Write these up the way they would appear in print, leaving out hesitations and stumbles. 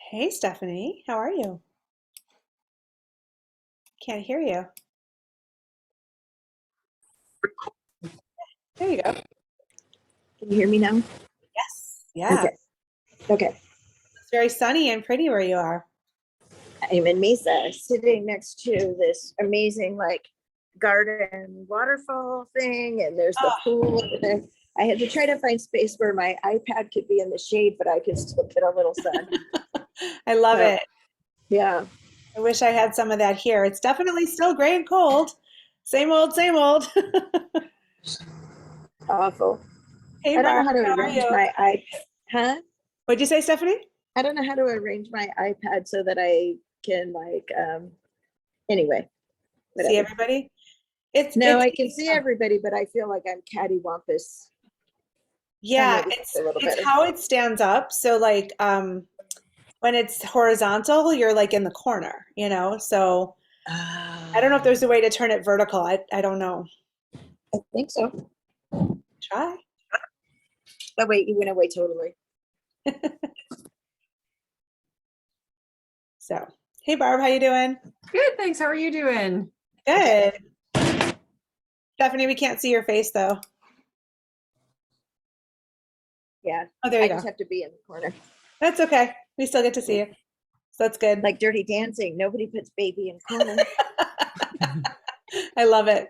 Hey, Stephanie, how are you? Can't hear you. There you go. Can you hear me now? Yes. Yeah. Okay. Okay. It's very sunny and pretty where you are. I'm in Mesa, sitting next to this amazing garden waterfall thing, and there's the Oh, pool. And then I had to try to find space where my iPad could be in the shade, but I could still get a little sun. I love So it. yeah, I wish I had some of that here. It's definitely still gray and cold. Same old, same old. awful. Hey, I don't know Barb, how to how are arrange you? my iPad. Huh? What'd you say, Stephanie? I don't know how to arrange my iPad so that I can anyway, See whatever. everybody? It's No, it's I can see everybody, but I feel like I'm cattywampus. Tell me yeah, this a little it's better. how it stands up. So like when it's horizontal, you're like in the corner, you know? So I don't know if there's a way to turn it vertical. I don't know. I think so. Try. Oh wait, you went away totally. So, hey Barb, how you doing? Good, thanks. How are you doing? Okay. Good. Stephanie, we can't see your face though. Yeah. Oh, there you I go. just have to be in the corner. That's okay. We still get to see you. So that's good. Like Dirty Dancing. Nobody puts baby in corner. I love it.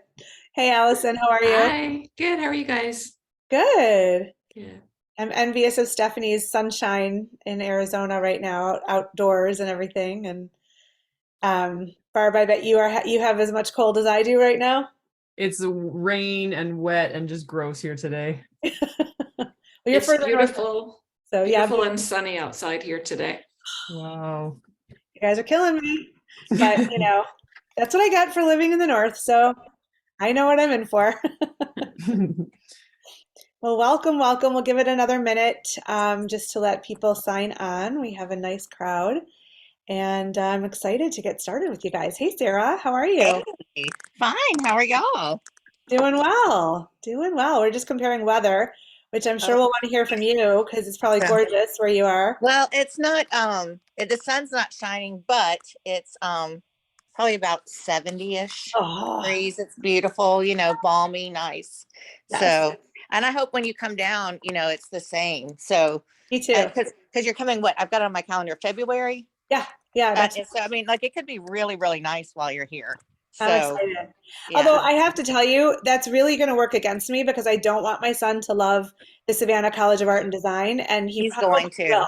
Hey Allison, how are you? Hi, good. How are you guys? Good. Good. I'm envious of Stephanie's sunshine in Arizona right now, outdoors and everything. And Barb, I bet you have as much cold as I do right now. It's rain and wet and just gross here today. Well, you're It's further north, beautiful, so yeah, beautiful and sunny outside here today. Wow. you guys are killing me. But that's what I got for living in the north, so I know what I'm in for. Well, welcome, welcome. We'll give it another minute just to let people sign on. We have a nice crowd, and I'm excited to get started with you guys. Hey, Sarah, how are Hey, you? fine. How are y'all? Doing well, doing well. We're just comparing weather, which I'm sure Oh, we'll want to hear from you because it's probably so- gorgeous where you are. well, it's not the sun's not shining, but it's probably about 70-ish Oh, degrees. It's beautiful, balmy, nice. yes, So, and I hope when you come down, it's the same. So, me too. and because you're coming, what I've got on my calendar, February. Yeah, yeah, next. And so I mean, like it could be really, really nice while you're here. I'm So, excited. Although yeah, I have to tell you, that's really going to work against me because I don't want my son to love the Savannah College of Art and Design, and he he's probably going to. will.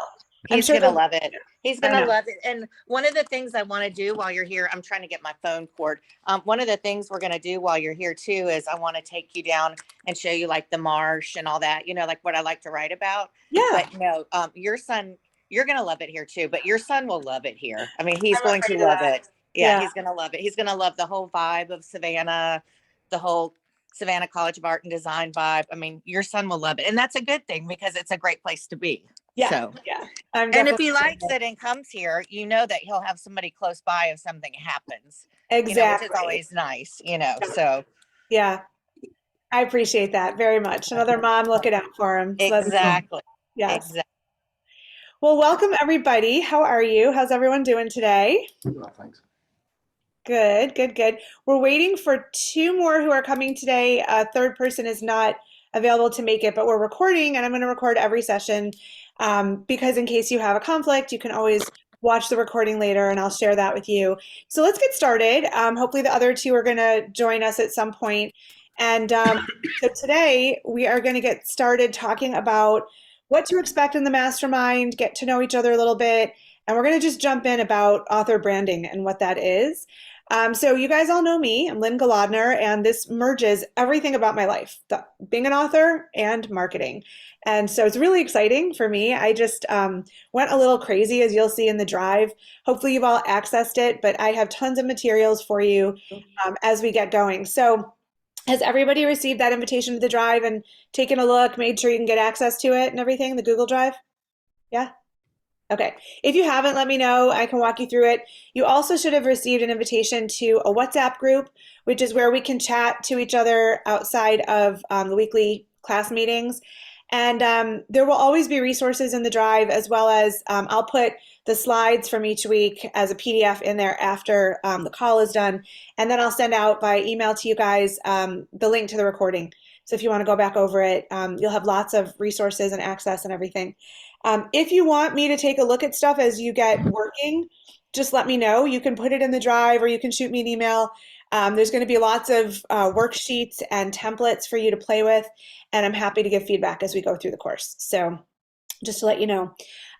I'm He's sure gonna they'll. love it. He's I gonna know. love it. And one of the things I want to do while you're here, I'm trying to get my phone cord. One of the things we're gonna do while you're here too is I want to take you down and show you like the marsh and all that. Like what I like to write about. Yeah, But no, your son, you're gonna love it here too. But your son will love it here. I mean, he's I'm going to afraid of love that. it. Yeah, Yeah, he's gonna love it. He's gonna love the whole vibe of Savannah, the whole Savannah College of Art and Design vibe. I mean, your son will love it, and that's a good thing because it's a great place to be. yeah, So. yeah. I'm And if definitely he likes excited. it and comes here, that he'll have somebody close by if something happens, which is Exactly. always nice, Yeah, so yeah. I appreciate that very much. Another mom looking out for him. So that's cool. exactly. Yes. Exactly. Well, welcome everybody. How are you? How's everyone doing today? Well, thanks. Good, good, good. We're waiting for two more who are coming today. A third person is not available to make it, but we're recording, and I'm going to record every session because in case you have a conflict, you can always watch the recording later, and I'll share that with you. So let's get started. Hopefully, the other two are going to join us at some point. And so today we are going to get started talking about what to expect in the mastermind, get to know each other a little bit, and we're going to just jump in about author branding and what that is. So you guys all know me. I'm Lynne Golodner, and this merges everything about my life, being an author and marketing. And so it's really exciting for me. I just went a little crazy, as you'll see in the drive. Hopefully you've all accessed it, but I have tons of materials for you as we get going. So has everybody received that invitation to the drive and taken a look, made sure you can get access to it and everything, the Google Drive? Yeah? Okay. If you haven't, let me know. I can walk you through it. You also should have received an invitation to a WhatsApp group, which is where we can chat to each other outside of the weekly class meetings. And there will always be resources in the drive, as well as I'll put the slides from each week as a PDF in there after the call is done. And then I'll send out by email to you guys the link to the recording. So if you want to go back over it, you'll have lots of resources and access and everything. If you want me to take a look at stuff as you get working, just let me know. You can put it in the drive or you can shoot me an email. There's going to be lots of worksheets and templates for you to play with, and I'm happy to give feedback as we go through the course. So just to let you know.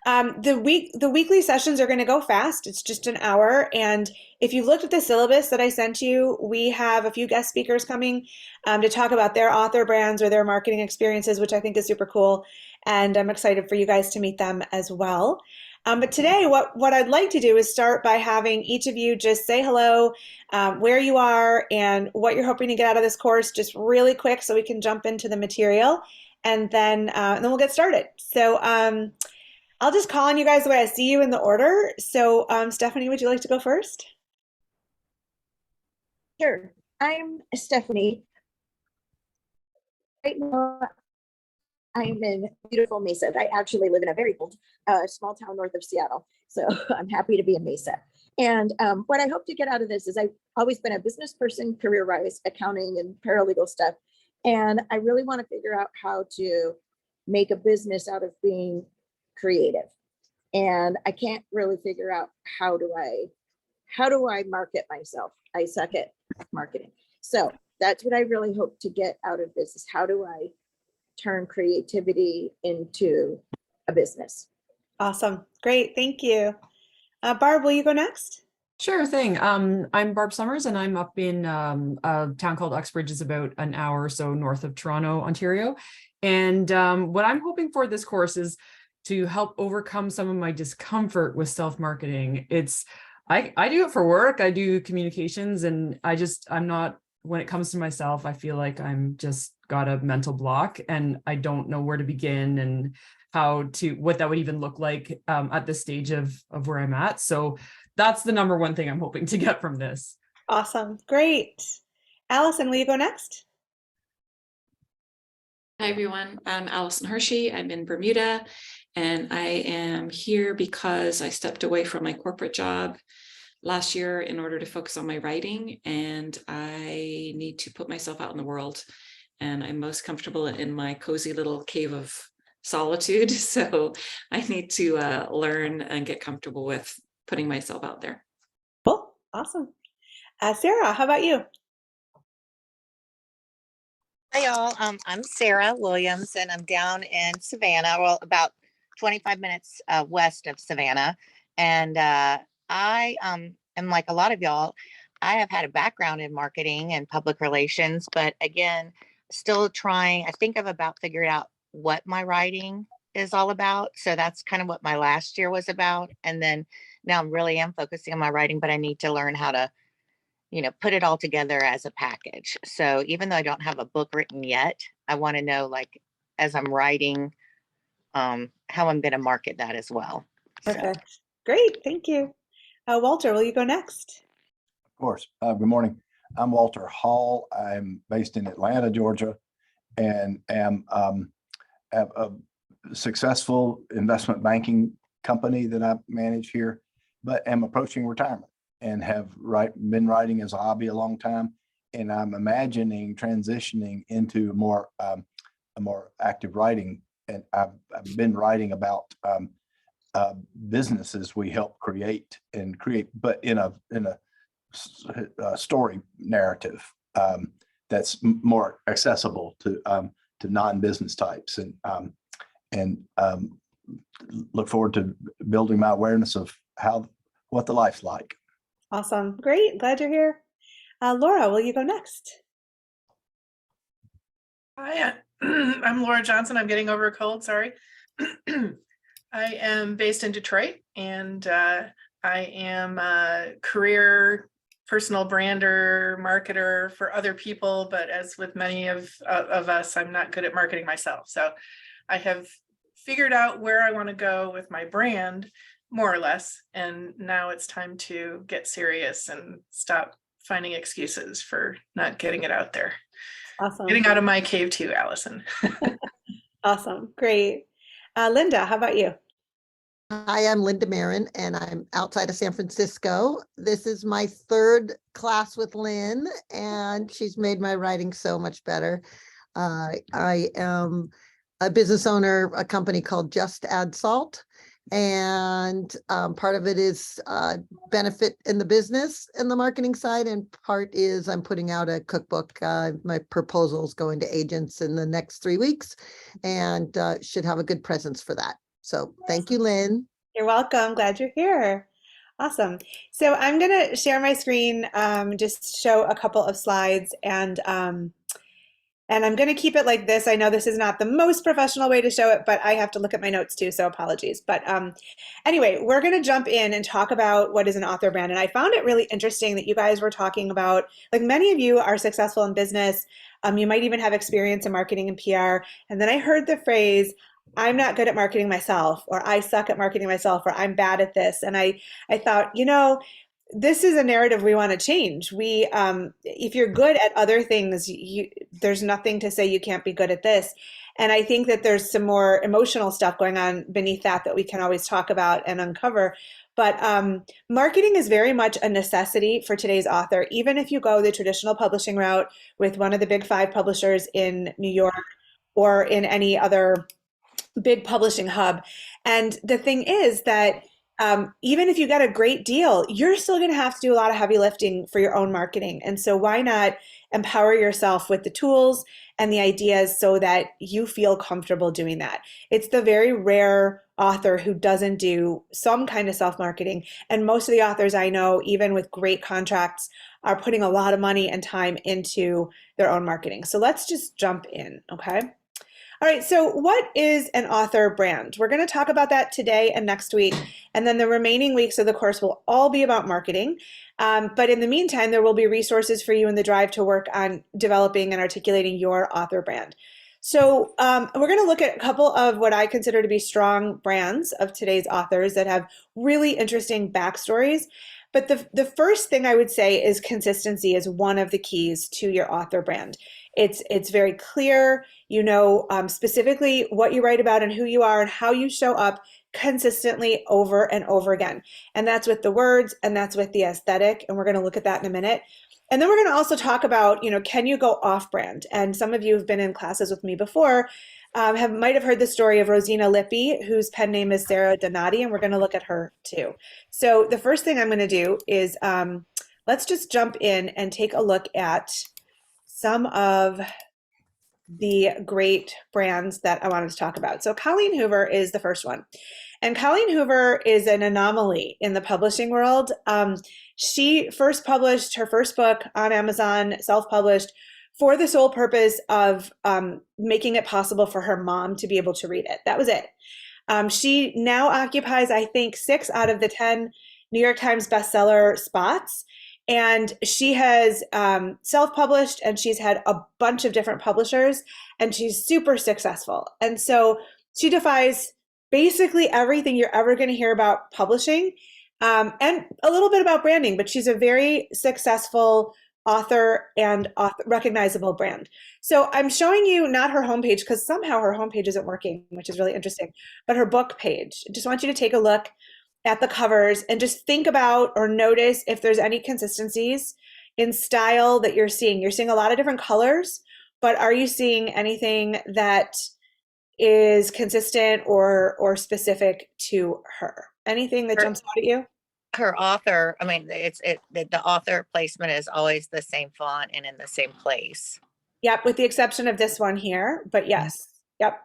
The weekly sessions are going to go fast. It's just an hour. And if you've looked at the syllabus that I sent you, we have a few guest speakers coming to talk about their author brands or their marketing experiences, which I think is super cool. And I'm excited for you guys to meet them as well. But today, what I'd like to do is start by having each of you just say hello, where you are, and what you're hoping to get out of this course, just really quick, so we can jump into the material, and then we'll get started. So I'll just call on you guys the way I see you in the order. So Stephanie, would you like to go first? Sure. I'm Stephanie. Right now, I'm in beautiful Mesa. I actually live in a very old small town north of Seattle. So I'm happy to be in Mesa. And what I hope to get out of this is I've always been a business person, career-wise, accounting and paralegal stuff. And I really want to figure out how to make a business out of being creative. And I can't really figure out how do I market myself? I suck at marketing. So that's what I really hope to get out of this, is how do I turn creativity into a business? Awesome. Great. Thank you. Barb, will you go next? Sure thing. I'm Barb Summers, and I'm up in a town called Uxbridge, is about an hour or so north of Toronto, Ontario. And what I'm hoping for this course is to help overcome some of my discomfort with self-marketing. I do it for work. I do communications, and I'm not, when it comes to myself, I feel like I'm just got a mental block and I don't know where to begin and what that would even look like at this stage of where I'm at. So that's the number one thing I'm hoping to get from this. Awesome. Great. Allison, will you go next? Hi, everyone. I'm Allison Hershey. I'm in Bermuda, and I am here because I stepped away from my corporate job last year in order to focus on my writing, and I need to put myself out in the world. And I'm most comfortable in my cozy little cave of solitude. So I need to learn and get comfortable with putting myself out there. Cool. Awesome. Sarah, how about you? Hi, y'all. I'm Sarah Williams, and I'm down in Savannah, well, about 25 minutes west of Savannah. And I am like a lot of y'all. I have had a background in marketing and public relations, but again, still trying. I think I've about figured out what my writing is all about. So that's kind of what my last year was about. And then now I'm really am focusing on my writing, but I need to learn how to put it all together as a package. So even though I don't have a book written yet, I want to know, like, as I'm writing, how I'm going to market that as well. Perfect. Great. Thank you. Walter, will you go next? Of course. Good morning. I'm Walter Hall. I'm based in Atlanta, Georgia, and am have a successful investment banking company that I manage here, but am approaching retirement and have been writing as a hobby a long time. And I'm imagining transitioning into a more active writing. And I've been writing about businesses we help create, but in a story narrative that's more accessible to non-business types, and look forward to building my awareness of what the life's like. Awesome. Great. Glad you're here. Laura, will you go next? Hi, I'm Laura Johnson. I'm getting over a cold, sorry. I am based in Detroit, and I am a career personal brander, marketer for other people, but as with many of us, I'm not good at marketing myself. So I have figured out where I want to go with my brand, more or less, and now it's time to get serious and stop finding excuses for not getting it out there. Awesome. Getting out of my cave too, Allison. Awesome. Great. Linda, how about you? Hi, I'm Linda Marin, and I'm outside of San Francisco. This is my third class with Lynn, and she's made my writing so much better. I am a business owner, a company called Just Add Salt, and part of it is benefit in the business and the marketing side, and part is I'm putting out a cookbook. My proposal is going to agents in the next 3 weeks, and should have a good presence for that. So thank you, Lynn. You're welcome. Glad you're here. Awesome. So I'm going to share my screen, just show a couple of slides, and I'm going to keep it like this. I know this is not the most professional way to show it, but I have to look at my notes too, so apologies. But anyway, we're going to jump in and talk about what is an author brand. And I found it really interesting that you guys were talking about, like many of you are successful in business. You might even have experience in marketing and PR. And then I heard the phrase, I'm not good at marketing myself, or I suck at marketing myself, or I'm bad at this. And I thought, this is a narrative we want to change. If you're good at other things, there's nothing to say you can't be good at this. And I think that there's some more emotional stuff going on beneath that we can always talk about and uncover. But marketing is very much a necessity for today's author. Even if you go the traditional publishing route with one of the big 5 publishers in New York or in any other big publishing hub. And the thing is that even if you get a great deal, you're still going to have to do a lot of heavy lifting for your own marketing. And so why not empower yourself with the tools and the ideas so that you feel comfortable doing that? It's the very rare author who doesn't do some kind of self-marketing. And most of the authors I know, even with great contracts, are putting a lot of money and time into their own marketing. So let's just jump in, okay? All right, so what is an author brand? We're going to talk about that today and next week, and then the remaining weeks of the course will all be about marketing. But in the meantime, there will be resources for you in the drive to work on developing and articulating your author brand. So we're going to look at a couple of what I consider to be strong brands of today's authors that have really interesting backstories. But the first thing I would say is consistency is one of the keys to your author brand. It's very clear, specifically what you write about and who you are and how you show up consistently over and over again. And that's with the words and that's with the aesthetic. And we're going to look at that in a minute. And then we're going to also talk about, can you go off brand? And some of you have been in classes with me before, might have heard the story of Rosina Lippi, whose pen name is Sarah Donati, and we're going to look at her too. So the first thing I'm going to do is let's just jump in and take a look at some of the great brands that I wanted to talk about. So Colleen Hoover is the first one. And Colleen Hoover is an anomaly in the publishing world. She first published her first book on Amazon, self-published, for the sole purpose of making it possible for her mom to be able to read it. That was it. She now occupies, I think, 6 out of the 10 New York Times bestseller spots. And she has self-published, and she's had a bunch of different publishers, and she's super successful. And so she defies basically everything you're ever going to hear about publishing, and a little bit about branding, but she's a very successful author and recognizable brand. So I'm showing you not her homepage, because somehow her homepage isn't working, which is really interesting, but her book page. I just want you to take a look at the covers and just think about or notice if there's any consistencies in style that you're seeing. You're seeing a lot of different colors, but are you seeing anything that is consistent or specific to her? Anything that jumps out at you? Her author, the author placement is always the same font and in the same place. Yep, with the exception of this one here, but yes. Yep.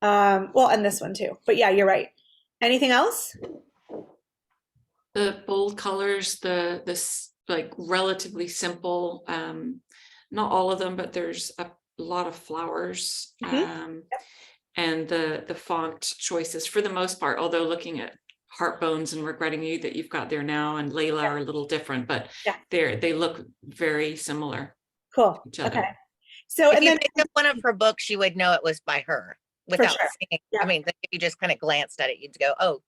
Well, and this one too, but yeah, you're right. Anything else? The bold colors, this like relatively simple, not all of them, but there's a lot of flowers, and the font choices for the most part, although looking at Heartbones and Regretting You that you've got there now and Layla are a little different, but they look very similar. Cool. To each other. Okay. So If and you then picked up one of her books, you would know it was by her without sure. seeing. Yeah. If you just kind of glanced at it, you'd go, "Oh,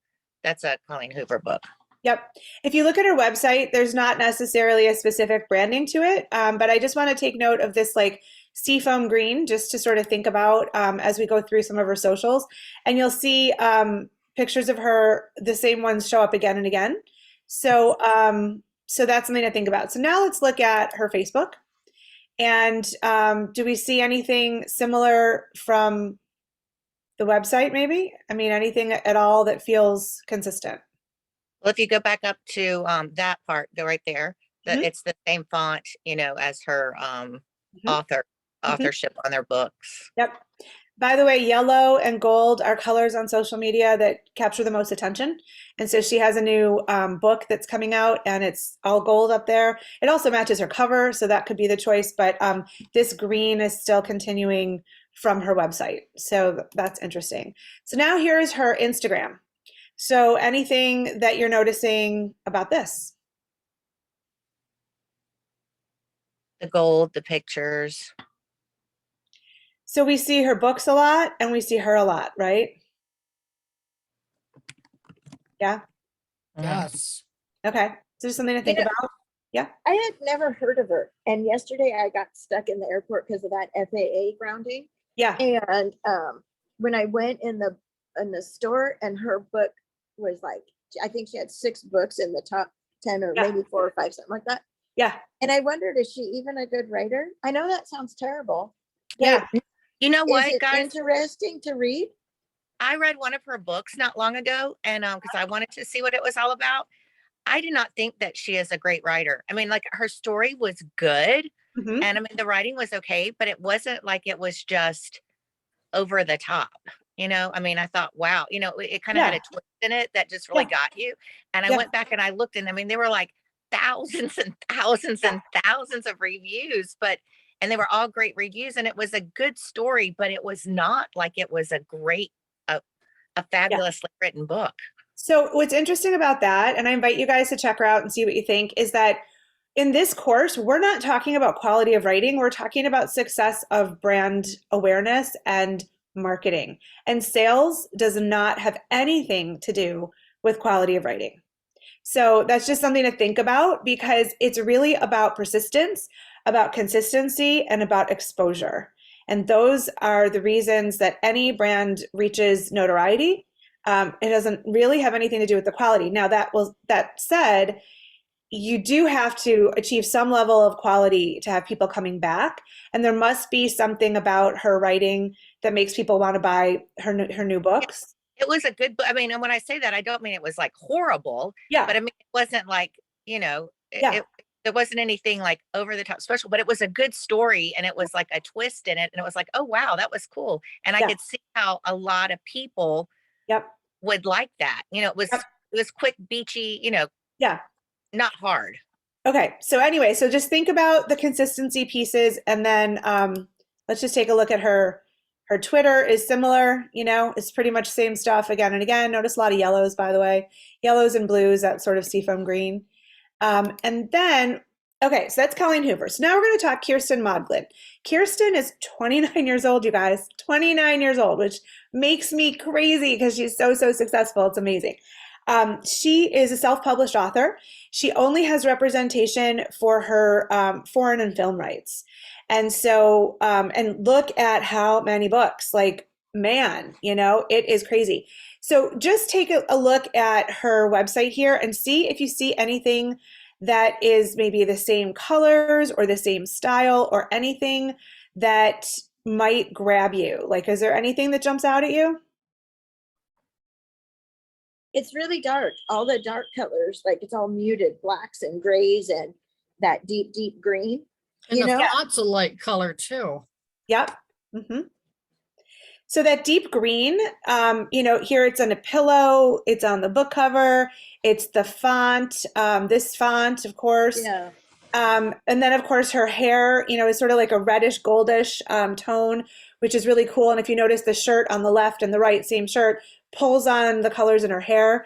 that's a Colleen Hoover book." Yep. If you look at her website, there's not necessarily a specific branding to it, but I just want to take note of this like seafoam green just to sort of think about as we go through some of her socials. And you'll see pictures of her, the same ones show up again and again. So, so that's something to think about. So now let's look at her Facebook. And do we see anything similar from the website maybe? I mean, anything at all that feels consistent? Well, if you go back up to that part, go right there. Mhm. It's the same font, as her Mhm. Mhm. authorship on their books. Yep. By the way, yellow and gold are colors on social media that capture the most attention. And so she has a new book that's coming out and it's all gold up there. It also matches her cover, so that could be the choice. But this green is still continuing from her website. So that's interesting. So now here is her Instagram. So anything that you're noticing about this? The gold, the pictures. So we see her books a lot and we see her a lot, right? Yeah. Yes. Okay. So just something to think Yeah. about. Yeah. I had never heard of her. And yesterday I got stuck in the airport because of that FAA grounding. Yeah. And when I went in the store and her book was like, I think she had 6 books in the top 10 or Yeah. maybe 4 or 5, something like that. Yeah. And I wondered, is she even a good writer? I know that sounds terrible. Yeah. You know Is what, it guys? interesting to read? I read one of her books not long ago, and because I wanted to see what it was all about. I do not think that she is a great writer. I mean, like her story was good, Mhm. and I mean the writing was okay, but it wasn't like it was just over the top. I mean, I thought, wow, it kind of had Yeah. a twist in it that just really Yeah. got you. And I Yeah. went back and I looked, and I mean, there were like thousands and thousands Yeah. and thousands of reviews, and they were all great reviews, and it was a good story, but it was not like it was a great, a fabulously written book. So what's interesting about that, and I invite you guys to check her out and see what you think, is that in this course, we're not talking about quality of writing. We're talking about success of brand awareness and marketing. And sales does not have anything to do with quality of writing. So that's just something to think about because it's really about persistence, about consistency, and about exposure. And those are the reasons that any brand reaches notoriety. It doesn't really have anything to do with the quality. Now, that said, you do have to achieve some level of quality to have people coming back. And there must be something about her writing that makes people want to buy her new books. It was a good book. I mean, and when I say that, I don't mean it was like horrible, Yeah. but I mean, it wasn't like, Yeah. there wasn't anything like over the top special, but it was a good story and it was like a twist in it. And it was like, oh, wow, that was cool. And I Yeah. could see how a lot of people Yep. would like that. It was quick, beachy, Yeah. not hard. Okay. So anyway, so just think about the consistency pieces and then let's just take a look at her. Her Twitter is similar, it's pretty much same stuff again and again. Notice a lot of yellows, by the way, yellows and blues, that sort of seafoam green. And then, okay, so that's Colleen Hoover. So now we're going to talk Kirsten Modglin. Kirsten is 29 years old, you guys, 29 years old, which makes me crazy because she's so successful. It's amazing. She is a self-published author. She only has representation for her foreign and film rights. And so, and look at how many books, like, man, it is crazy. So just take a look at her website here and see if you see anything that is maybe the same colors or the same style or anything that might grab you. Like, is there anything that jumps out at you? It's really dark. All the dark colors, like it's all muted blacks and grays and that deep green. And the know? font's a light color too. Yep. Mm-hmm. So that deep green, here it's on a pillow, it's on the book cover, it's the font, this font, of course. Yeah. And then, of course, her hair, is sort of like a reddish, goldish tone, which is really cool. And if you notice the shirt on the left and the right, same shirt, pulls on the colors in her hair.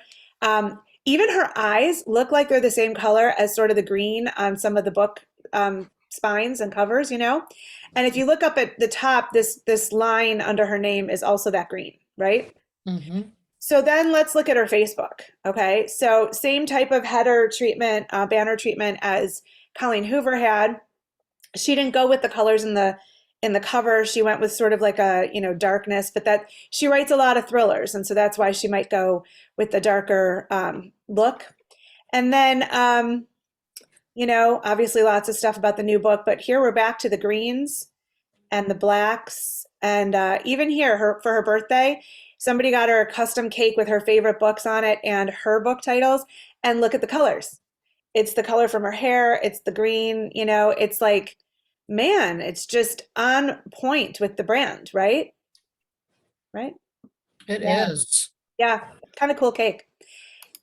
Even her eyes look like they're the same color as sort of the green on some of the book spines and covers, And if you look up at the top, this line under her name is also that green, right? Mm-hmm. So then let's look at her Facebook. Okay, so same type of header treatment, banner treatment as Colleen Hoover had. She didn't go with the colors in the cover. She went with sort of like a, darkness, but that she writes a lot of thrillers, and so that's why she might go with the darker look. And then obviously lots of stuff about the new book, but here we're back to the greens and the blacks, and even here, for her birthday, somebody got her a custom cake with her favorite books on it and her book titles, and look at the colors. It's the color from her hair, it's the green, it's like, man, it's just on point with the brand, right? Right? It Yeah. is. Yeah, kind of cool cake.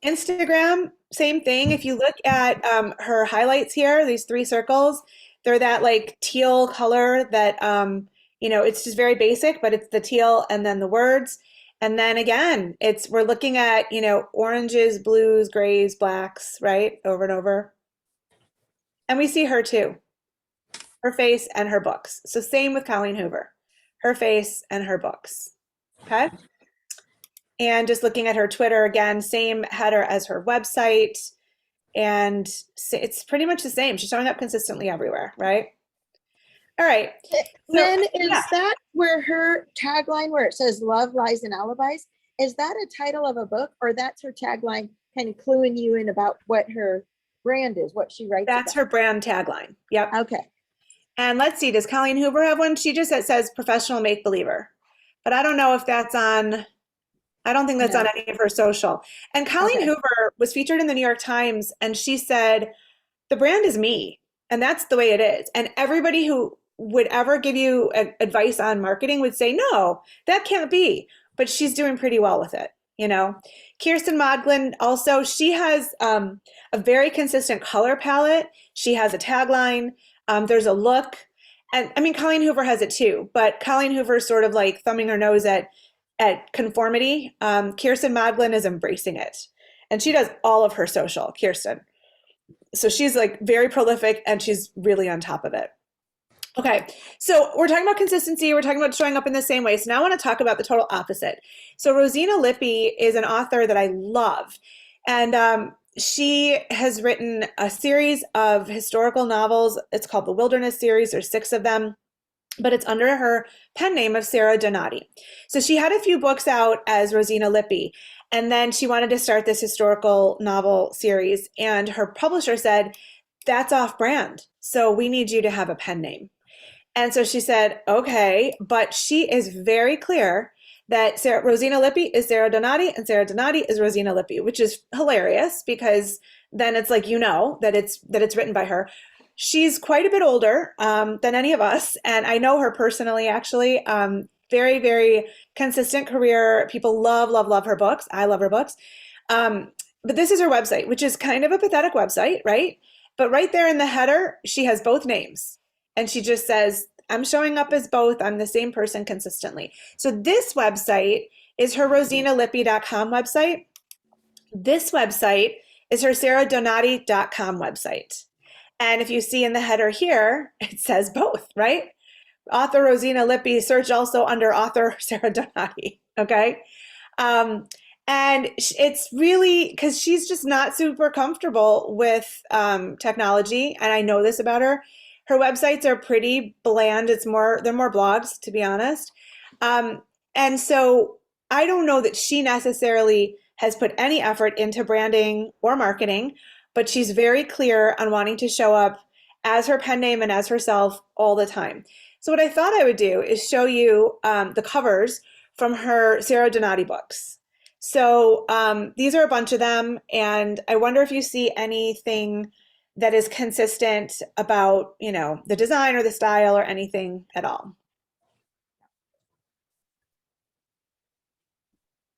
Instagram, same thing. If you look at her highlights here, these 3 circles, they're that like teal color that, it's just very basic, but it's the teal and then the words. And then again, we're looking at, oranges, blues, grays, blacks, right? Over and over. And we see her too, her face and her books. So same with Colleen Hoover, her face and her books. Okay. And just looking at her Twitter, again, same header as her website. And it's pretty much the same. She's showing up consistently everywhere, right? All right. Lynn, is yeah. that where her tagline, where it says love, lies, and alibis, is that a title of a book, or that's her tagline kind of cluing you in about what her brand is, what she writes That's about? her brand tagline. Yep. Okay. And let's see, does Colleen Hoover have one? She just says professional make-believer. But I don't know if that's on, I don't think that's No. on any of her social. And Colleen Okay. Hoover was featured in the New York Times, and she said, the brand is me, and that's the way it is. And everybody who would ever give you advice on marketing would say, no, that can't be. But she's doing pretty well with it, Kirsten Modglen also, she has a very consistent color palette. She has a tagline. There's a look. And I mean, Colleen Hoover has it too, but Colleen Hoover is sort of like thumbing her nose at conformity. Kirsten Modglen is embracing it. And she does all of her social, Kirsten. So she's like very prolific and she's really on top of it. Okay, so we're talking about consistency. We're talking about showing up in the same way. So now I want to talk about the total opposite. So Rosina Lippi is an author that I love. And she has written a series of historical novels. It's called the Wilderness series. There's 6 of them, but it's under her pen name of Sarah Donati. So she had a few books out as Rosina Lippi, and then she wanted to start this historical novel series. And her publisher said, that's off brand. So we need you to have a pen name. And so she said, okay, but she is very clear that Rosina Lippi is Sarah Donati and Sarah Donati is Rosina Lippi, which is hilarious because then it's like, that it's written by her. She's quite a bit older than any of us. And I know her personally, actually. Very, very consistent career. People love, love, love her books. I love her books. But this is her website, which is kind of a pathetic website, right? But right there in the header, she has both names. And she just says, I'm showing up as both. I'm the same person consistently. So this website is her rosinalippi.com website. This website is her sarahdonati.com website. And if you see in the header here, it says both, right? Author Rosina Lippi, search also under author Sarah Donati, okay? And it's really, because she's just not super comfortable with technology, and I know this about her. Her websites are pretty bland. They're more blogs, to be honest. And so I don't know that she necessarily has put any effort into branding or marketing, but she's very clear on wanting to show up as her pen name and as herself all the time. So what I thought I would do is show you the covers from her Sarah Donati books. So these are a bunch of them, and I wonder if you see anything that is consistent about, the design or the style or anything at all.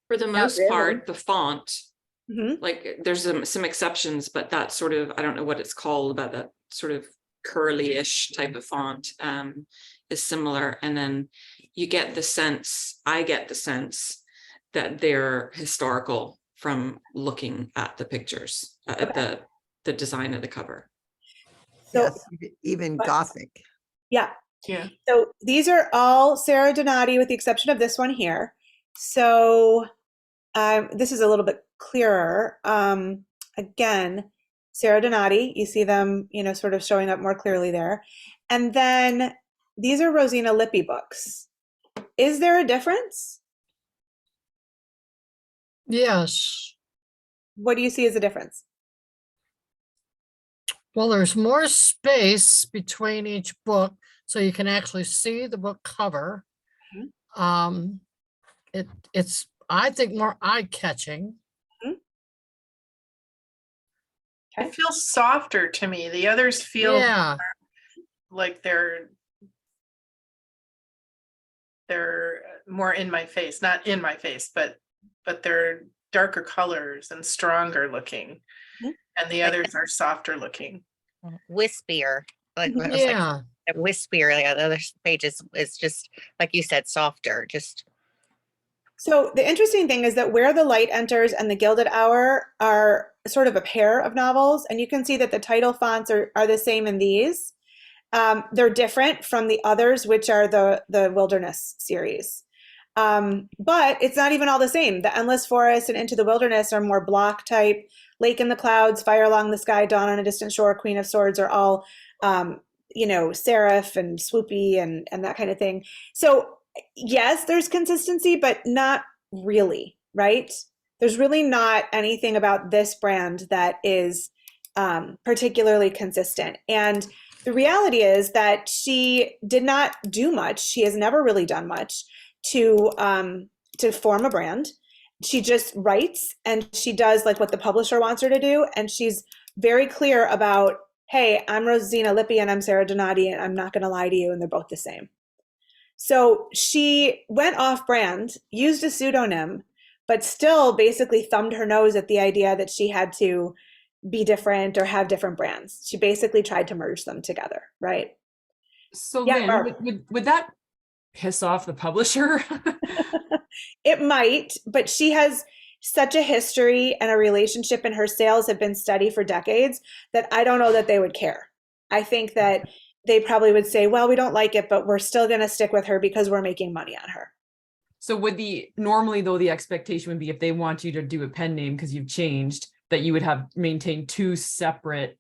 For the most really. part, the font, Mm-hmm. like there's some exceptions, but that sort of, I don't know what it's called, but that sort of curly-ish type of font is similar. And then you get the sense, I get the sense that they're historical from looking at the pictures, at the design of the cover. So, Yes, even Gothic. yeah. Yeah. So these are all Sarah Donati with the exception of this one here. So This is a little bit clearer. Again, Sarah Donati, you see them, sort of showing up more clearly there. And then these are Rosina Lippi books. Is there a difference? Yes. What do you see as a difference? Well, there's more space between each book, so you can actually see the book cover. It's, I think, more eye-catching. Okay. It feels softer to me. The others feel Yeah, like they're more in my face, not in my face, but they're darker colors and stronger looking. Mhm. And the others are softer looking. Wispier, like Mhm. it was like yeah. wispier. The other page is just like you said, softer. Just So the interesting thing is that Where the Light Enters and The Gilded Hour are sort of a pair of novels, and you can see that the title fonts are the same in these. They're different from the others, which are the Wilderness series. But it's not even all the same. The Endless Forest and Into the Wilderness are more block type. Lake in the Clouds, Fire Along the Sky, Dawn on a Distant Shore, Queen of Swords are all, serif and swoopy and that kind of thing. So yes, there's consistency, but not really, right? There's really not anything about this brand that is particularly consistent. And the reality is that she did not do much. She has never really done much to form a brand. She just writes and she does like what the publisher wants her to do. And she's very clear about, hey, I'm Rosina Lippi and I'm Sarah Donati, and I'm not going to lie to you, and they're both the same. So she went off brand, used a pseudonym, but still basically thumbed her nose at the idea that she had to be different or have different brands. She basically tried to merge them together, right? So Yeah, Lynn, Barb. would that piss off the publisher? It might, but she has such a history and a relationship, and her sales have been steady for decades that I don't know that they would care. I think that they probably would say, well, we don't like it, but we're still going to stick with her because we're making money on her. So normally though, the expectation would be if they want you to do a pen name because you've changed, that you would have maintained two separate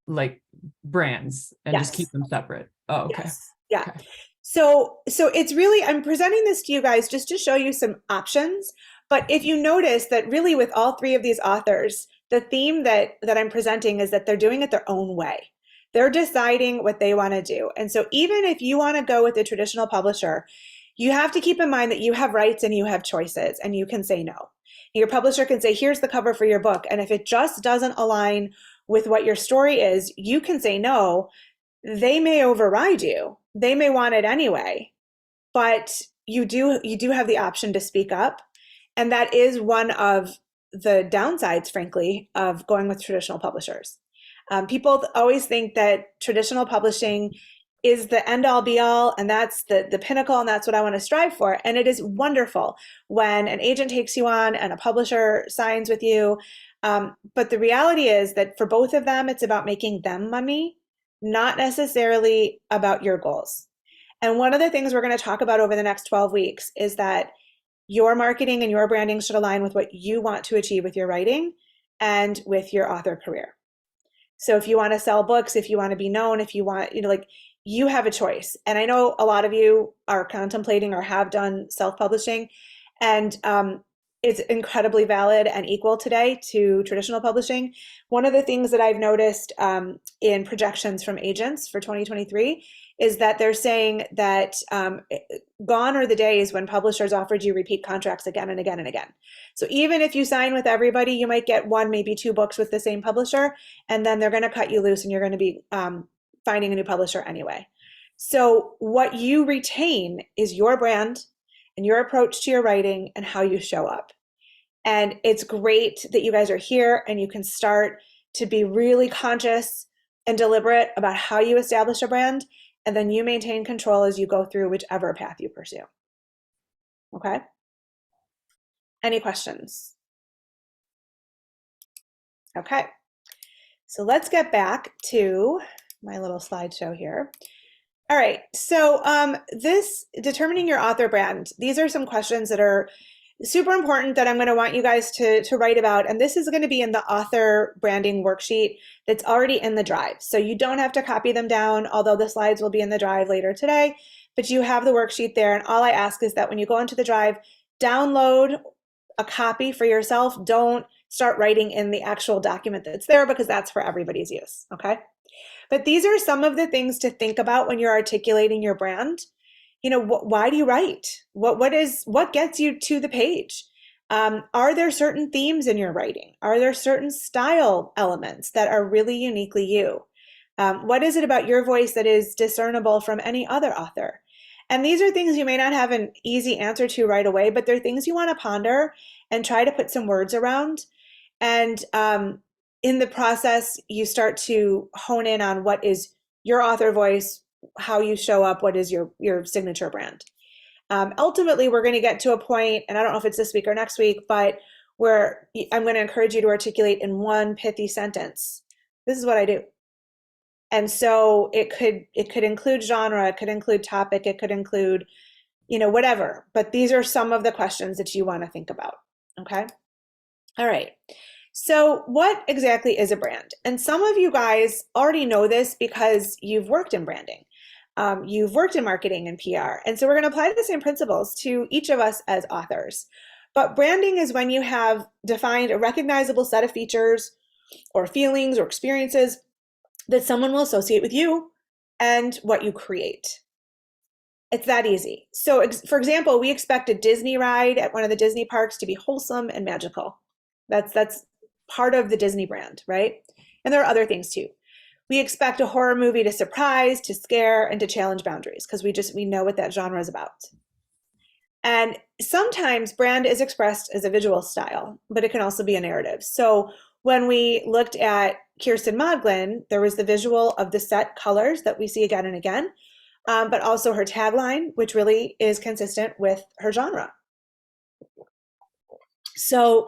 like brands and just keep them separate. Oh, okay. Yes. Yeah. Okay. So it's really, I'm presenting this to you guys just to show you some options. But if you notice that really with all three of these authors, the theme that I'm presenting is that they're doing it their own way. They're deciding what they want to do. And so even if you want to go with a traditional publisher, you have to keep in mind that you have rights and you have choices and you can say no. Your publisher can say, here's the cover for your book. And if it just doesn't align with what your story is, you can say no. They may override you. They may want it anyway, but you do have the option to speak up. And that is one of the downsides, frankly, of going with traditional publishers. People always think that traditional publishing is the end all be all, and that's the pinnacle, and that's what I want to strive for. And it is wonderful when an agent takes you on and a publisher signs with you. But the reality is that for both of them, it's about making them money, not necessarily about your goals. And one of the things we're going to talk about over the next 12 weeks is that your marketing and your branding should align with what you want to achieve with your writing and with your author career. So if you want to sell books, if you want to be known, if you want, you have a choice. And I know a lot of you are contemplating or have done self-publishing, and it's incredibly valid and equal today to traditional publishing. One of the things that I've noticed in projections from agents for 2023 is that they're saying that gone are the days when publishers offered you repeat contracts again and again and again. So even if you sign with everybody, you might get one, maybe two books with the same publisher, and then they're going to cut you loose and you're going to be finding a new publisher anyway. So what you retain is your brand and your approach to your writing and how you show up. And it's great that you guys are here and you can start to be really conscious and deliberate about how you establish a brand, and then you maintain control as you go through whichever path you pursue. Okay? Any questions? Okay. So let's get back to my little slideshow here. All right. So this determining your author brand, these are some questions that are super important that I'm going to want you guys to write about, and this is going to be in the author branding worksheet that's already in the drive. So you don't have to copy them down, although the slides will be in the drive later today, but you have the worksheet there. And all I ask is that when you go into the drive, download a copy for yourself. Don't start writing in the actual document that's there, because that's for everybody's use, okay? But these are some of the things to think about when you're articulating your brand. You know, why do you write? What gets you to the page? Are there certain themes in your writing? Are there certain style elements that are really uniquely you? What is it about your voice that is discernible from any other author? And these are things you may not have an easy answer to right away, but they're things you want to ponder and try to put some words around. And in the process, you start to hone in on what is your author voice, how you show up, what is your signature brand. Ultimately, we're going to get to a point, and I don't know if it's this week or next week, but where I'm going to encourage you to articulate in one pithy sentence. This is what I do. And so it could include genre, it could include topic, it could include, whatever. But these are some of the questions that you want to think about. Okay. All right. So what exactly is a brand? And some of you guys already know this because you've worked in branding. You've worked in marketing and PR. And so we're going to apply the same principles to each of us as authors. But branding is when you have defined a recognizable set of features or feelings or experiences that someone will associate with you and what you create. It's that easy. So for example, we expect a Disney ride at one of the Disney parks to be wholesome and magical. That's part of the Disney brand, right? And there are other things too. We expect a horror movie to surprise, to scare, and to challenge boundaries, because we know what that genre is about. And sometimes brand is expressed as a visual style, but it can also be a narrative. So when we looked at Kirsten Modglin, there was the visual of the set colors that we see again and again, but also her tagline, which really is consistent with her genre. So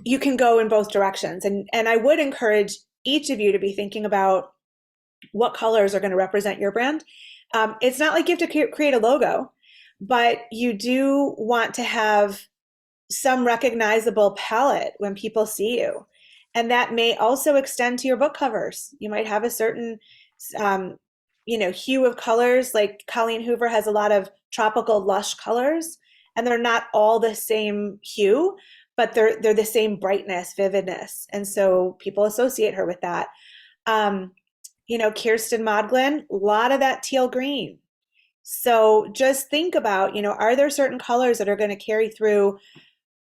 you can go in both directions. And I would encourage each of you to be thinking about what colors are going to represent your brand. It's not like you have to create a logo, but you do want to have some recognizable palette when people see you. And that may also extend to your book covers. You might have a certain, hue of colors. Like Colleen Hoover has a lot of tropical lush colors, and they're not all the same hue, but they're the same brightness, vividness. And so people associate her with that. Kirsten Modglin, a lot of that teal green. So just think about, are there certain colors that are going to carry through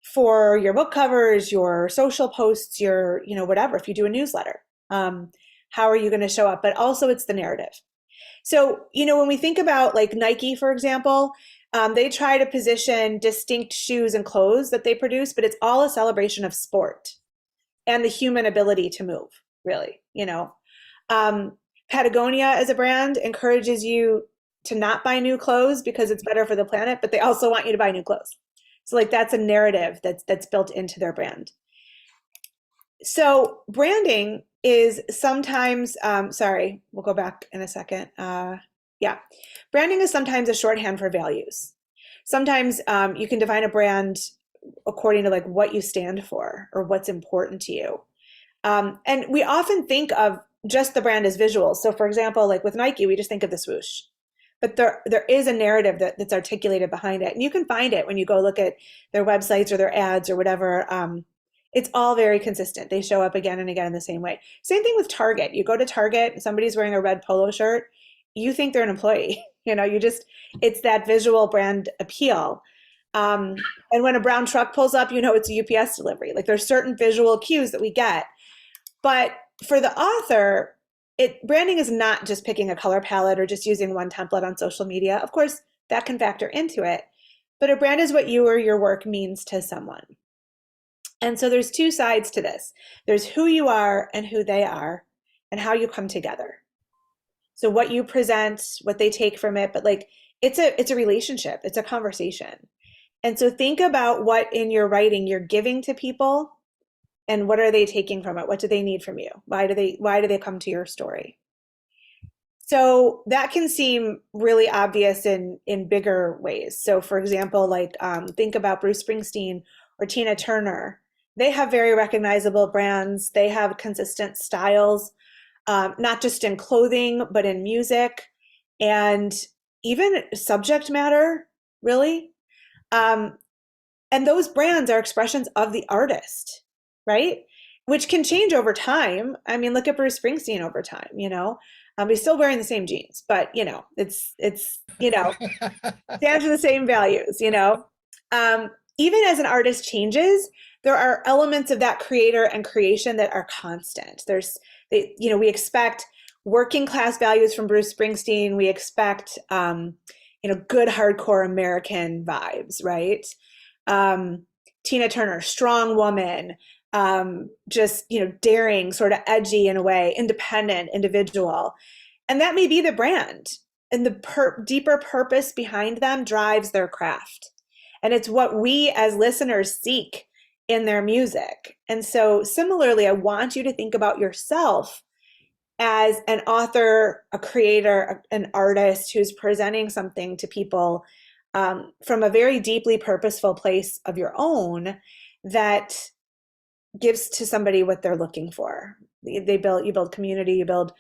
for your book covers, your social posts, your, whatever, if you do a newsletter, how are you going to show up? But also it's the narrative. So, when we think about like Nike, for example, they try to position distinct shoes and clothes that they produce, but it's all a celebration of sport and the human ability to move, really, Patagonia as a brand encourages you to not buy new clothes because it's better for the planet, but they also want you to buy new clothes. So like that's a narrative that's built into their brand. So branding is sometimes, we'll go back in a second. Branding is sometimes a shorthand for values. Sometimes you can define a brand according to like what you stand for or what's important to you. And we often think of just the brand as visual. So for example, like with Nike, we just think of the swoosh. But there is a narrative that's articulated behind it. And you can find it when you go look at their websites or their ads or whatever. It's all very consistent. They show up again and again in the same way. Same thing with Target. You go to Target, somebody's wearing a red polo shirt, you think they're an employee. It's that visual brand appeal. And when a brown truck pulls up, it's a UPS delivery. Like there's certain visual cues that we get. But for the author, branding is not just picking a color palette or just using one template on social media. Of course, that can factor into it. But a brand is what you or your work means to someone. And so there's two sides to this. There's who you are and who they are and how you come together. So what you present, what they take from it, but like it's a relationship, it's a conversation. And so think about what in your writing you're giving to people and what are they taking from it? What do they need from you? Why do they come to your story? So that can seem really obvious in bigger ways. So for example, like think about Bruce Springsteen or Tina Turner. They have very recognizable brands. They have consistent styles, not just in clothing, but in music and even subject matter, really. And those brands are expressions of the artist, right? Which can change over time. I mean, look at Bruce Springsteen over time, you know. He's still wearing the same jeans, but you know, it's stands for the same values, you know. Even as an artist changes, there are elements of that creator and creation that are constant. We expect working class values from Bruce Springsteen. We expect, good hardcore American vibes, right? Tina Turner, strong woman, daring, sort of edgy in a way, independent individual. And that may be the brand. And the deeper purpose behind them drives their craft. And it's what we as listeners seek in their music. And so similarly, I want you to think about yourself as an author, a creator, an artist who's presenting something to people from a very deeply purposeful place of your own that gives to somebody what they're looking for. You build community, you build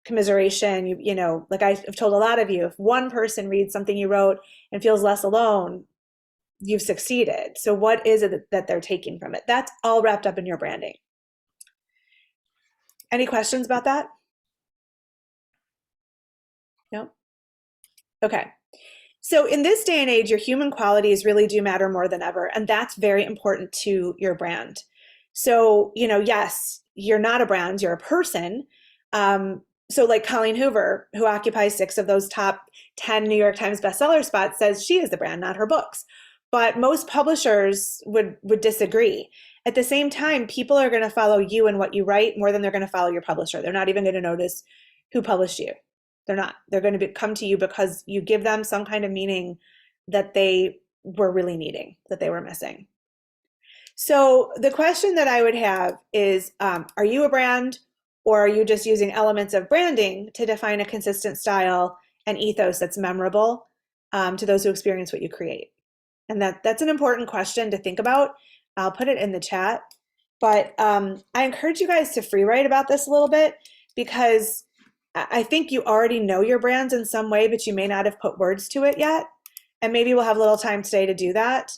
commiseration. Like I've told a lot of you, if one person reads something you wrote and feels less alone, you've succeeded. So what is it that they're taking from it? That's all wrapped up in your branding. Any questions about that? No? Okay. So in this day and age, your human qualities really do matter more than ever. And that's very important to your brand. So, yes, you're not a brand, you're a person. So like Colleen Hoover, who occupies 6 of those top 10 New York Times bestseller spots, says she is the brand, not her books. But most publishers would disagree. At the same time, people are going to follow you and what you write more than they're going to follow your publisher. They're not even going to notice who published you. They're not. They're going to come to you because you give them some kind of meaning that they were really needing, that they were missing. So the question that I would have is, are you a brand, or are you just using elements of branding to define a consistent style and ethos that's memorable to those who experience what you create? And that's an important question to think about. I'll put it in the chat. But I encourage you guys to free write about this a little bit, because I think you already know your brands in some way, but you may not have put words to it yet. And maybe we'll have a little time today to do that.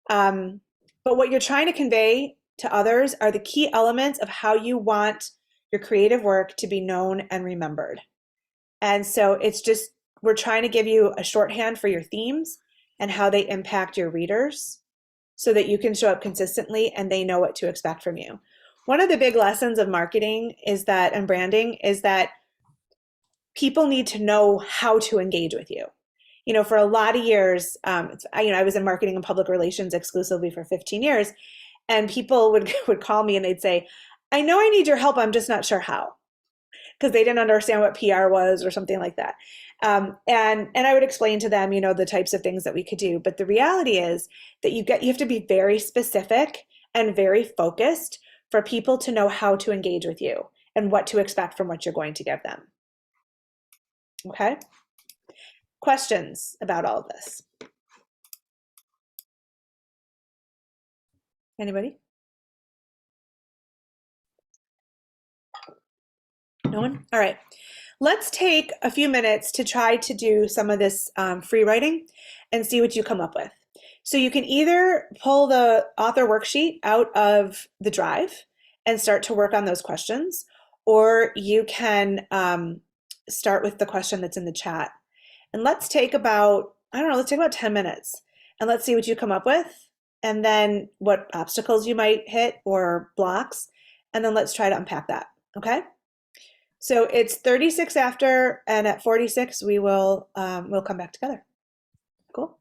But what you're trying to convey to others are the key elements of how you want your creative work to be known and remembered. And so we're trying to give you a shorthand for your themes and how they impact your readers so that you can show up consistently and they know what to expect from you. One of the big lessons of marketing and branding is that people need to know how to engage with you. For a lot of years, I was in marketing and public relations exclusively for 15 years, and people would call me and they'd say, I know I need your help, I'm just not sure how, because they didn't understand what PR was or something like that. And I would explain to them, the types of things that we could do. But the reality is that you have to be very specific and very focused for people to know how to engage with you and what to expect from what you're going to give them. Okay? Questions about all of this? Anybody? No one? All right. Let's take a few minutes to try to do some of this free writing and see what you come up with. So you can either pull the author worksheet out of the drive and start to work on those questions, or you can start with the question that's in the chat. And let's take about 10 minutes and let's see what you come up with, and then what obstacles you might hit or blocks, and then let's try to unpack that, okay? So it's 36 after, and at 46 we'll come back together. Cool.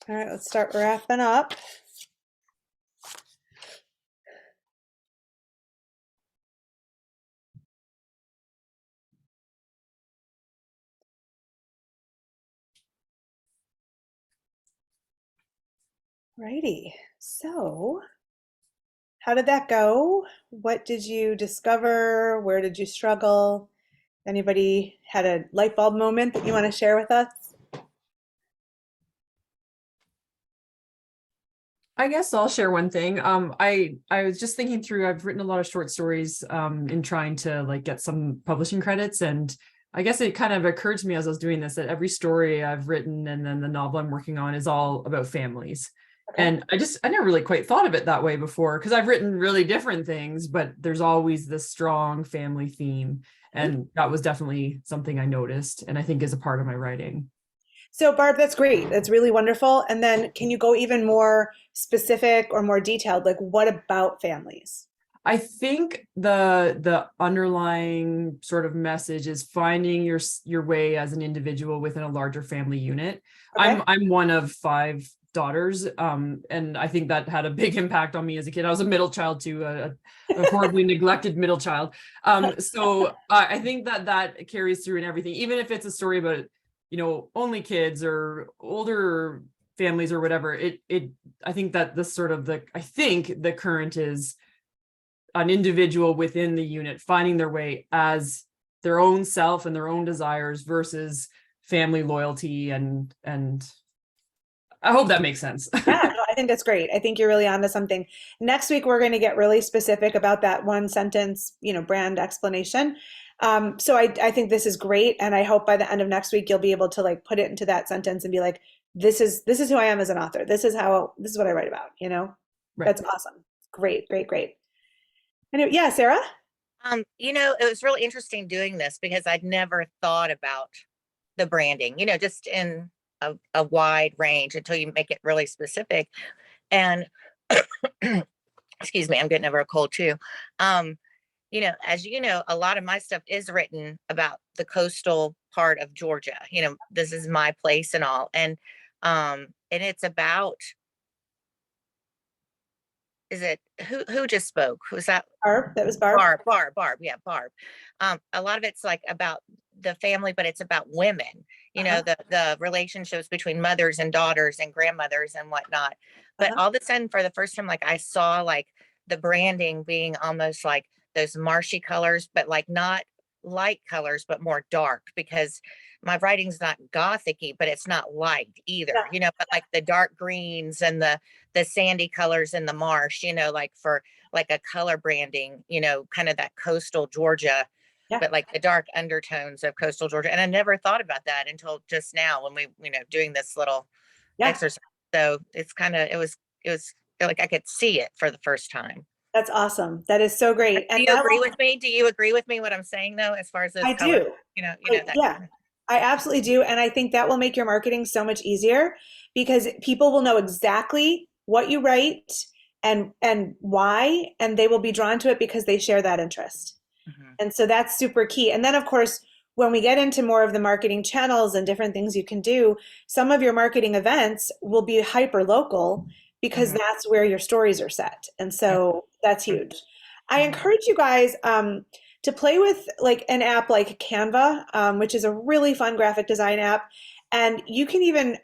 All right, let's start wrapping up. Righty. So, how did that go? What did you discover? Where did you struggle? Anybody had a light bulb moment that you want to share with us? I guess I'll share one thing. I was just thinking through, I've written a lot of short stories in trying to like get some publishing credits, and I guess it kind of occurred to me as I was doing this that every story I've written and then the novel I'm working on is all about families. Okay. And I never really quite thought of it that way before, because I've written really different things, but there's always this strong family theme. And that was definitely something I noticed and I think is a part of my writing. So, Barb, that's great. That's really wonderful. And then can you go even more specific or more detailed? Like, what about families? I think the underlying sort of message is finding your way as an individual within a larger family unit. Okay. I'm one of 5 daughters, and I think that had a big impact on me as a kid. I was a middle child too, a horribly neglected middle child. So I think that carries through in everything, even if it's a story about, only kids or older families or whatever. I think that the current is an individual within the unit finding their way as their own self and their own desires versus family loyalty and I hope that makes sense. Yeah, no, I think that's great. I think you're really onto something. Next week, we're going to get really specific about that one sentence, brand explanation. So I think this is great. And I hope by the end of next week, you'll be able to like put it into that sentence and be like, this is who I am as an author. This is what I write about, Right. That's awesome. Great, great, great. Anyway, yeah, Sarah? It was really interesting doing this because I'd never thought about the branding, just in a wide range until you make it really specific. And excuse me, I'm getting over a cold too. As you know, a lot of my stuff is written about the coastal part of Georgia. This is my place and all. And it's about, is it who just spoke? Was that Barb? That was Barb. Barb. Yeah, Barb. A lot of it's like about the family, but it's about women, the relationships between mothers and daughters and grandmothers and whatnot. But all of a sudden, for the first time, like I saw like the branding being almost like those marshy colors, but like not light colors, but more dark, because my writing's not gothicy, but it's not light either, but like the dark greens and the sandy colors in the marsh, like for like a color branding, kind of that coastal Georgia, but like the dark undertones of coastal Georgia. And I never thought about that until just now when we, doing this little exercise. So it's kind of, it was like I could see it for the first time. That's awesome. That is so great. Do you agree with me? Do you agree with me what I'm saying though, as far as those I colors, do. that Yeah, I absolutely do. And I think that will make your marketing so much easier because people will know exactly what you write and why, and they will be drawn to it because they share that interest. And so that's super key. And then of course, when we get into more of the marketing channels and different things you can do, some of your marketing events will be hyper local because that's where your stories are set. And so that's huge. I encourage you guys to play with like an app like Canva, which is a really fun graphic design app. And you can even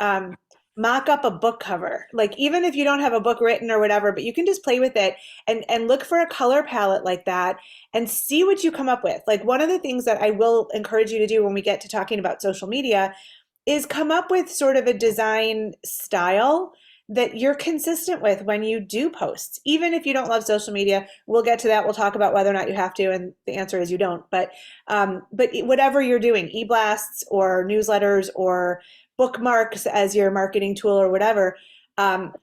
mock up a book cover. Like even if you don't have a book written or whatever, but you can just play with it and look for a color palette like that and see what you come up with. Like one of the things that I will encourage you to do when we get to talking about social media is come up with sort of a design style that you're consistent with when you do posts. Even if you don't love social media, we'll get to that. We'll talk about whether or not you have to, and the answer is you don't. But whatever you're doing, e-blasts or newsletters or bookmarks as your marketing tool or whatever,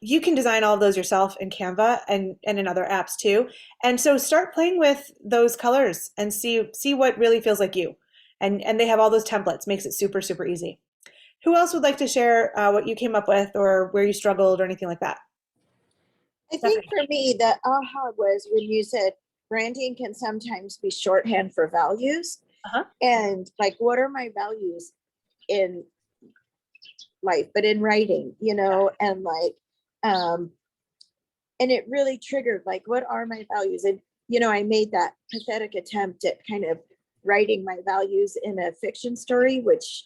you can design all of those yourself in Canva and in other apps too. And so start playing with those colors and see what really feels like you. And they have all those templates, makes it super, super easy. Who else would like to share what you came up with or where you struggled or anything like that? I think for me, the aha was when you said branding can sometimes be shorthand for values. And like, what are my values in life, but in writing, and like, and it really triggered like, what are my values? And, I made that pathetic attempt at kind of writing my values in a fiction story, which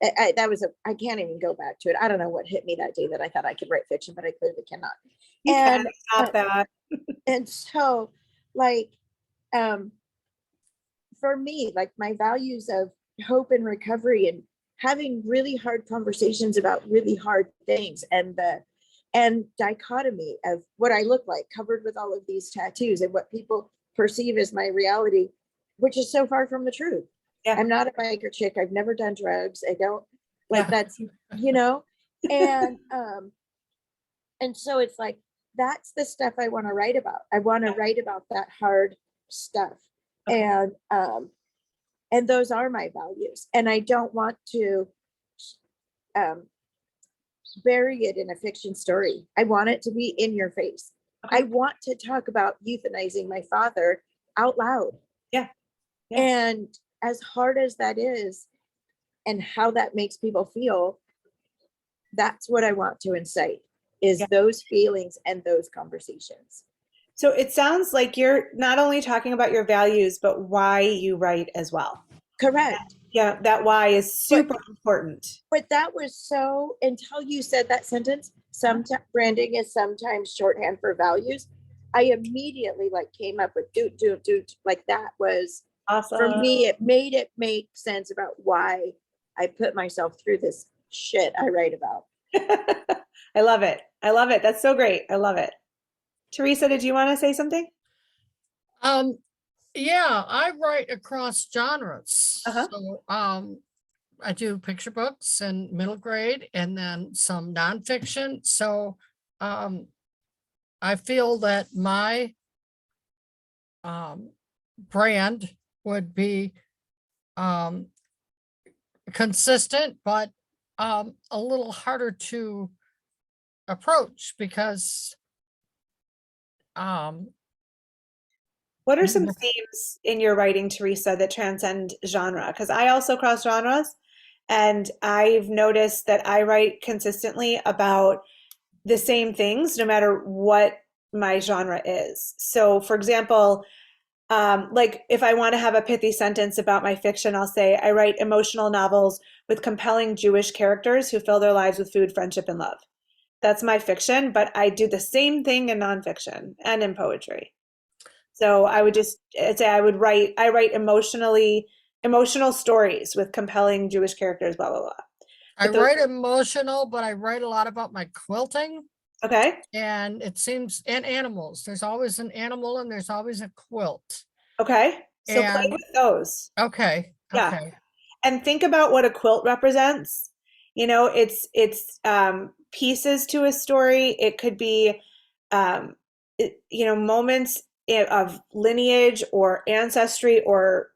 I can't even go back to it. I don't know what hit me that day that I thought I could write fiction, but I clearly cannot. You can And, stop that. and so like, for me, like my values of hope and recovery and having really hard conversations about really hard things, and dichotomy of what I look like covered with all of these tattoos and what people perceive as my reality, which is so far from the truth. Yeah. I'm not a biker chick. I've never done drugs. I don't like Yeah. that's, and so it's like, that's the stuff I want to write about. I want to write about that hard stuff. Okay. And those are my values. And I don't want to bury it in a fiction story. I want it to be in your face. Okay. I want to talk about euthanizing my father out loud. Yeah. Yeah. And as hard as that is, and how that makes people feel, that's what I want to incite, is those feelings and those conversations. So it sounds like you're not only talking about your values, but why you write as well. Correct. Yeah, that why is super important. But that was so, until you said that sentence, sometimes branding is sometimes shorthand for values. I immediately like came up with do, like that was Awesome. for me, it made it make sense about why I put myself through this shit I write about. I love it. I love it. That's so great. I love it. Teresa, did you want to say something? Yeah, I write across genres. Uh-huh. So I do picture books and middle grade and then some nonfiction. So I feel that my brand would be consistent, but a little harder to approach because what are some themes in your writing, Teresa, that transcend genre? Because I also cross genres, and I've noticed that I write consistently about the same things, no matter what my genre is. So, for example, like if I want to have a pithy sentence about my fiction, I'll say I write emotional novels with compelling Jewish characters who fill their lives with food, friendship, and love. That's my fiction, but I do the same thing in nonfiction and in poetry. So I would just say I write emotional stories with compelling Jewish characters, blah, blah, blah. I write emotional, but I write a lot about my quilting. Okay. And it seems, and animals. There's always an animal and there's always a quilt. Okay. So play with those. Okay. Yeah. Okay. And think about what a quilt represents. It's pieces to a story. It could be, moments of lineage or ancestry or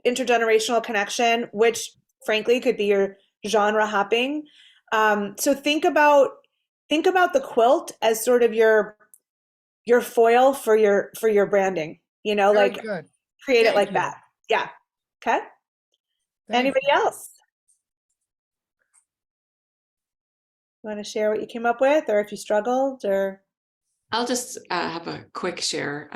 intergenerational connection, which frankly could be your genre hopping. So think about the quilt as sort of your foil for your branding. Very like good. create Thank it like you. that. Yeah. Okay. Thank Anybody you. else? You want to share what you came up with, or if you struggled, or? I'll just have a quick share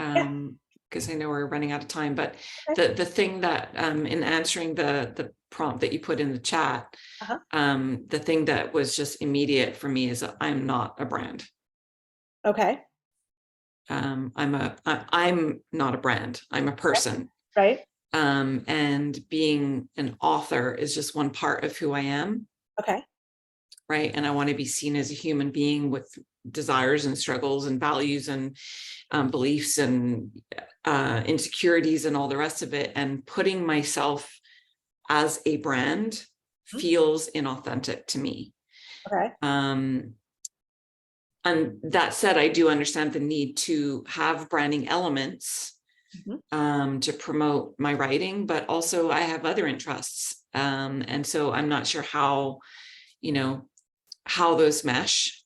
because I know we're running out of time. But the thing that in answering the prompt that you put in the chat, the thing that was just immediate for me is that I'm not a brand. Okay. I'm not a brand. I'm a person. Right. And being an author is just one part of who I am. Okay. Right. And I want to be seen as a human being with desires and struggles and values and beliefs and insecurities and all the rest of it. And putting myself as a brand feels inauthentic to me. Okay. And that said, I do understand the need to have branding elements to promote my writing, but also I have other interests. And so I'm not sure how those mesh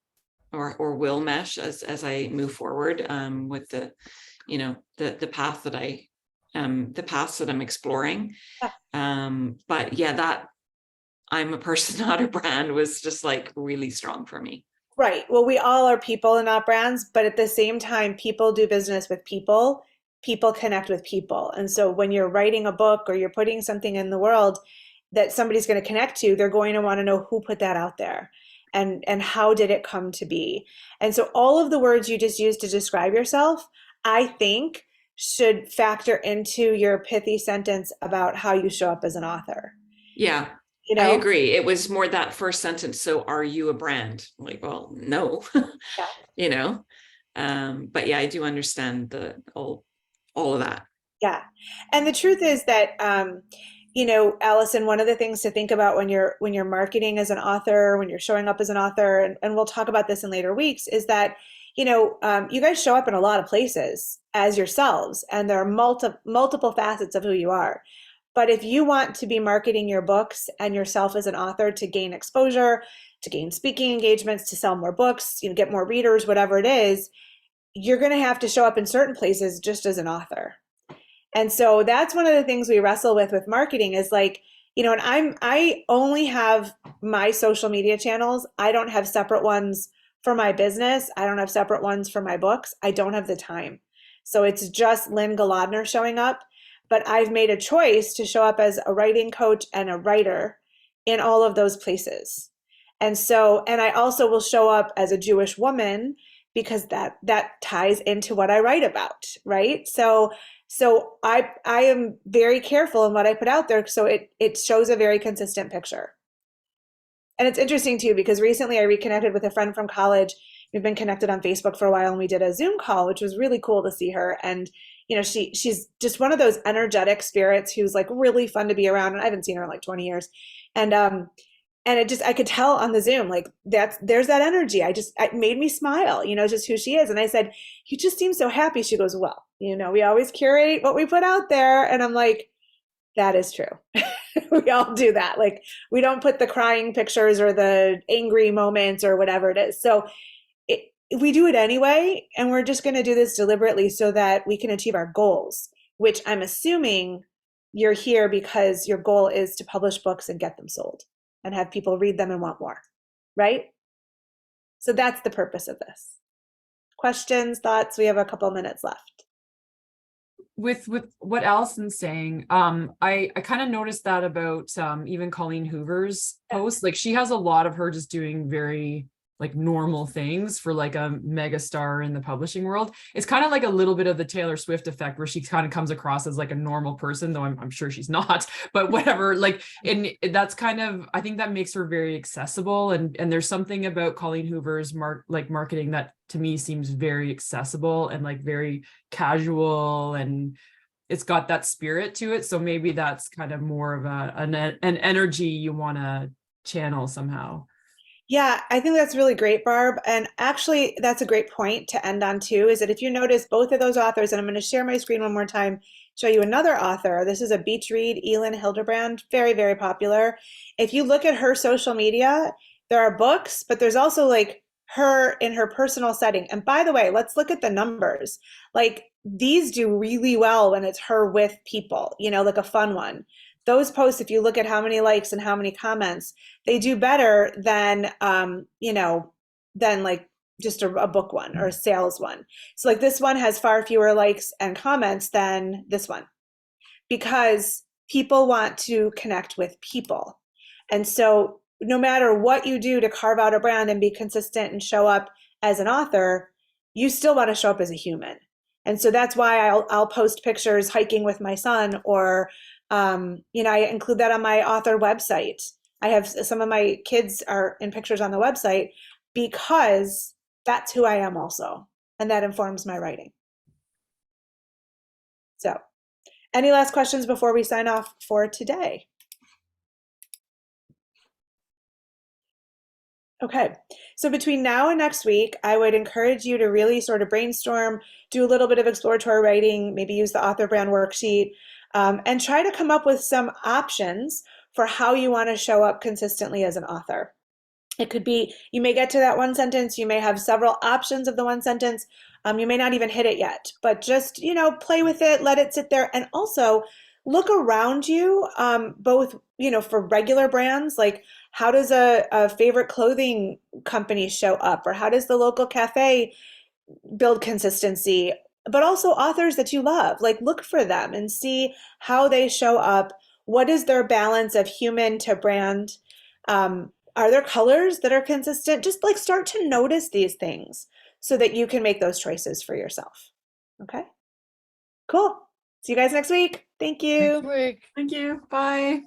or will mesh as I move forward with the path that the paths that I'm exploring. But yeah, that I'm a person, not a brand was just like really strong for me. Right. Well, we all are people and not brands, but at the same time, people do business with people. People connect with people. And so when you're writing a book or you're putting something in the world that somebody's going to connect to, they're going to want to know who put that out there and how did it come to be. And so all of the words you just used to describe yourself, I think should factor into your pithy sentence about how you show up as an author. Yeah. You I know? agree. It was more that first sentence. So are you a brand? Like, well, no, Yeah. you know, but yeah, I do understand all of that. Yeah. And the truth is that, Allison, one of the things to think about when you're marketing as an author, when you're showing up as an author, and we'll talk about this in later weeks, is that, you guys show up in a lot of places as yourselves, and there are multiple facets of who you are. But if you want to be marketing your books and yourself as an author to gain exposure, to gain speaking engagements, to sell more books, get more readers, whatever it is, you're going to have to show up in certain places just as an author. And so that's one of the things we wrestle with marketing is like, and I only have my social media channels. I don't have separate ones for my business. I don't have separate ones for my books. I don't have the time. So it's just Lynne Golodner showing up. But I've made a choice to show up as a writing coach and a writer in all of those places. And I also will show up as a Jewish woman because that ties into what I write about, right? So I am very careful in what I put out there, so it shows a very consistent picture. And it's interesting too, because recently I reconnected with a friend from college. We've been connected on Facebook for a while, and we did a Zoom call, which was really cool to see her. And she's just one of those energetic spirits who's like really fun to be around. And I haven't seen her in like 20 years. And I could tell on the Zoom, like there's that energy. It made me smile, just who she is. And I said, you just seem so happy. She goes, well, we always curate what we put out there. And I'm like, that is true. We all do that. Like we don't put the crying pictures or the angry moments or whatever it is. So we do it anyway. And we're just going to do this deliberately so that we can achieve our goals, which I'm assuming you're here because your goal is to publish books and get them sold and have people read them and want more, right? So that's the purpose of this. Questions, thoughts? We have a couple minutes left. With what Allison's saying, I kind of noticed that about even Colleen Hoover's post. Like she has a lot of her just doing very like normal things for like a mega star in the publishing world. It's kind of like a little bit of the Taylor Swift effect where she kind of comes across as like a normal person, though I'm sure she's not, but whatever. Like, and that's kind of, I think that makes her very accessible. And there's something about Colleen Hoover's marketing that to me seems very accessible and like very casual, and it's got that spirit to it. So maybe that's kind of more of an energy you want to channel somehow. Yeah, I think that's really great, Barb. And actually, that's a great point to end on too, is that if you notice both of those authors, and I'm going to share my screen one more time, show you another author. This is a beach read, Elin Hildebrand, very, very popular. If you look at her social media, there are books, but there's also like her in her personal setting. And by the way, let's look at the numbers. Like these do really well when it's her with people, like a fun one. Those posts, if you look at how many likes and how many comments, they do better than, than like just a book one or a sales one. So like this one has far fewer likes and comments than this one because people want to connect with people. And so no matter what you do to carve out a brand and be consistent and show up as an author, you still want to show up as a human. And so that's why I'll post pictures hiking with my son, or I include that on my author website. I have some of my kids are in pictures on the website because that's who I am also. And that informs my writing. So any last questions before we sign off for today? Okay, so between now and next week, I would encourage you to really sort of brainstorm, do a little bit of exploratory writing, maybe use the author brand worksheet, and try to come up with some options for how you want to show up consistently as an author. It could be, you may get to that one sentence, you may have several options of the one sentence, you may not even hit it yet, but just, play with it, let it sit there, and also look around you, both, for regular brands, like how does a favorite clothing company show up, or how does the local cafe build consistency, but also authors that you love. Like look for them and see how they show up. What is their balance of human to brand? Are there colors that are consistent? Just like start to notice these things so that you can make those choices for yourself. Okay, cool. See you guys next week. Thank you. Next week. Thank you. Bye.